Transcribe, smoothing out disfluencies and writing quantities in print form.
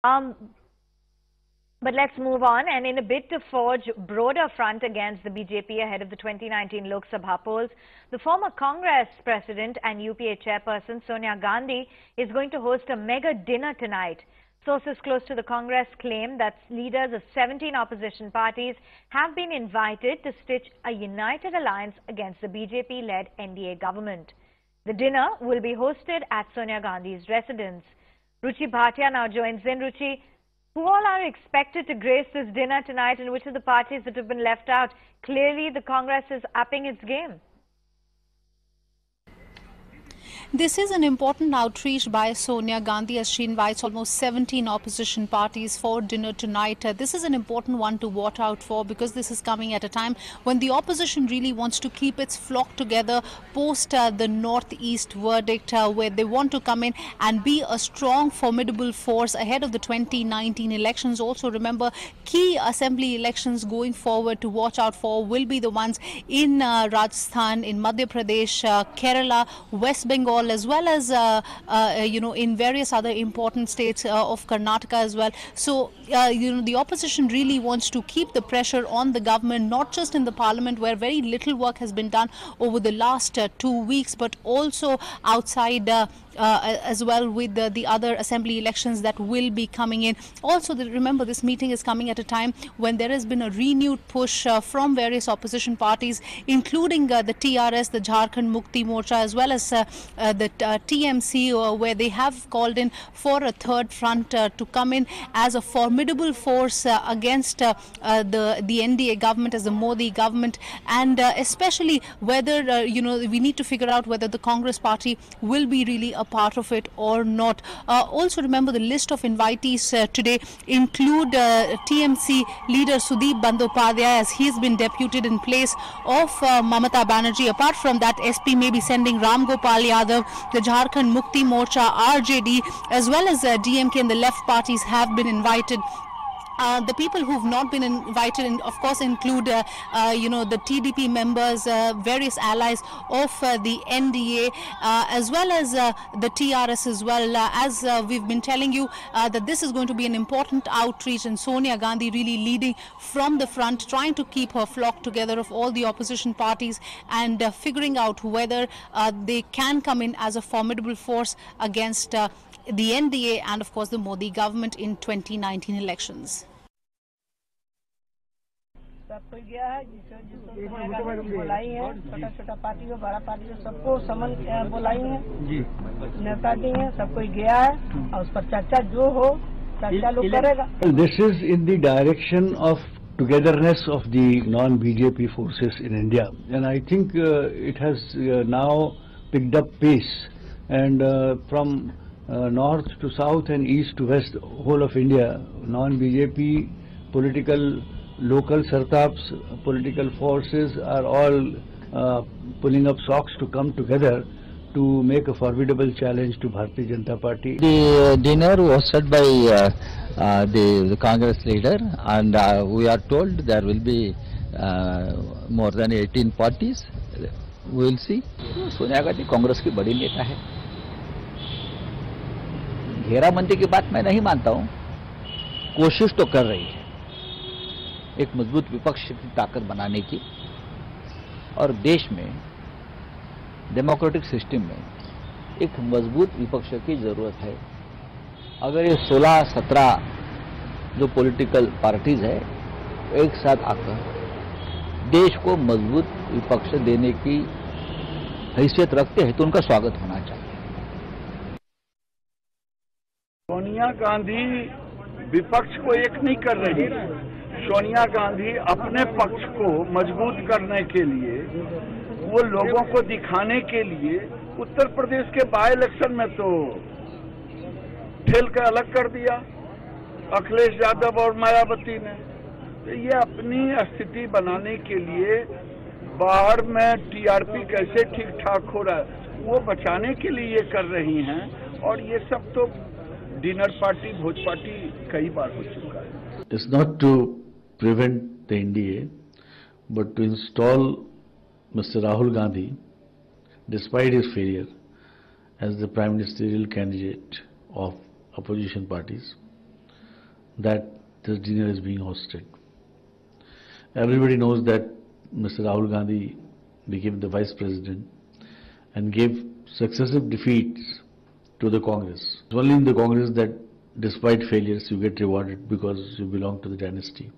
Um, but let's move on. And in a bid to forge broader front against the BJP ahead of the 2019 Lok Sabha polls, the former Congress president and UPA chairperson Sonia Gandhi is going to host a mega dinner tonight. Sources close to the Congress claim that leaders of 17 opposition parties have been invited to stitch a united alliance against the BJP-led NDA government. The dinner will be hosted at Sonia Gandhi's residence. Ruchi Bhatia now joins in. Ruchi, who all are expected to grace this dinner tonight and which of the parties that have been left out? Clearly, the Congress is upping its game. This is an important outreach by Sonia Gandhi as she invites almost 17 opposition parties for dinner tonight. This is an important one to watch out for because this is coming at a time when the opposition really wants to keep its flock together post the Northeast verdict, where they want to come in and be a strong, formidable force ahead of the 2019 elections. Also, remember, key assembly elections going forward to watch out for will be the ones in Rajasthan, in Madhya Pradesh, Kerala, West Bengal, as well as in various other important states of Karnataka as well. So the opposition really wants to keep the pressure on the government, not just in the parliament where very little work has been done over the last 2 weeks, but also outside as well with the other assembly elections that will be coming in. Also, remember, this meeting is coming at a time when there has been a renewed push from various opposition parties, including the TRS, the Jharkhand Mukti Morcha, as well as the TMC, where they have called in for a third front to come in as a formidable force against the NDA government, as the Modi government, and especially whether we need to figure out whether the Congress party will be really a part of it or not. Also, remember, the list of invitees today include TMC leader Sudeep Bandyopadhyay, as he's been deputed in place of Mamata Banerjee. Apart from that, SP may be sending Ram Gopal Yadav. The Jharkhand Mukti Morcha, RJD, as well as DMK and the left parties have been invited. The people who've not been invited, of course, include the TDP members, various allies of the NDA, as well as the TRS as well. As we've been telling you, that this is going to be an important outreach, and Sonia Gandhi really leading from the front, trying to keep her flock together of all the opposition parties and figuring out whether they can come in as a formidable force against the NDA and, of course, the Modi government in 2019 elections. सब कोई गया है जिसको बुलाई है, छोटा छोटा party हो, बड़ा पार्टी हो, सबको समन बुलाई है, नेता जी हैं, सब कोई गया है और उस पर चर्चा जो हो चर्चा लोग करेगा. This is in the direction of togetherness of the non-BJP forces in India, and I think it has now picked up pace, and from north to south and east to west, whole of India, non-BJP political local sartaps, political forces are all pulling up socks to come together to make a formidable challenge to Bharatiya Janata Party. The dinner was said by the Congress leader, and we are told there will be more than 18 parties. We will see. Sonia Gandhi Congress की बड़ी नेता है. घेराबंदी की बात मैं नहीं मानता हूँ. कोशिश तो कर रही है एक मजबूत विपक्ष की ताकत बनाने की, और देश में डेमोक्रेटिक सिस्टम में एक मजबूत विपक्ष की जरूरत है. अगर ये 16-17 जो पॉलिटिकल पार्टीज है एक साथ आकर देश को मजबूत विपक्ष देने की हैसियत रखते हैं तो उनका स्वागत होना चाहिए. सोनिया गांधी विपक्ष को एक नहीं कर रही है. सोनिया गांधी अपने पक्ष को मजबूत करने के लिए, वो लोगों को दिखाने के लिए उत्तर प्रदेश के बाई इलेक्शन में तो ठेल कर अलग कर दिया अखिलेश यादव और मायावती ने. तो ये अपनी स्थिति बनाने के लिए बाहर में टीआरपी कैसे ठीक ठाक हो रहा है वो बचाने के लिए ये कर रही हैं. और ये सब तो डिनर पार्टी भोज पार्टी कई बार हो चुका है. It's not to prevent the NDA, but to install Mr. Rahul Gandhi, despite his failure as the prime ministerial candidate of opposition parties, that this dinner is being hosted. Everybody knows that Mr. Rahul Gandhi became the Vice President and gave successive defeats to the Congress. It's only in the Congress that despite failures you get rewarded because you belong to the dynasty.